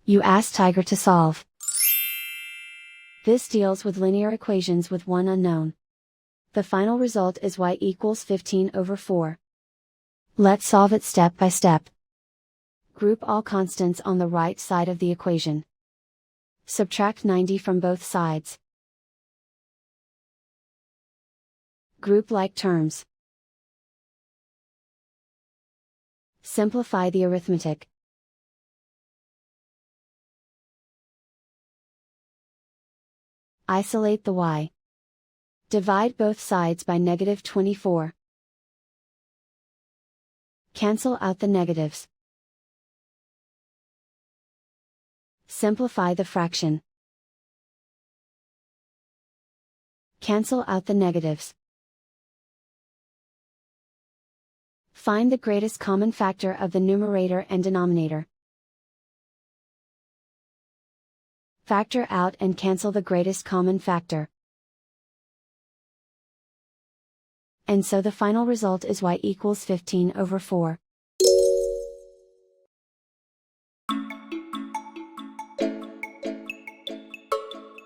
You ask Tiger to solve. This deals with linear equations with one unknown. The final result is y equals 15/4. Let's solve it step by step. Group all constants on the right side of the equation. Subtract 90 from both sides. Group like terms. Simplify the arithmetic. Isolate the y. Divide both sides by -24. Cancel out the negatives. Simplify the fraction. Cancel out the negatives. Find the greatest common factor of the numerator and denominator. Factor out and cancel the greatest common factor. And so the final result is y equals 15/4.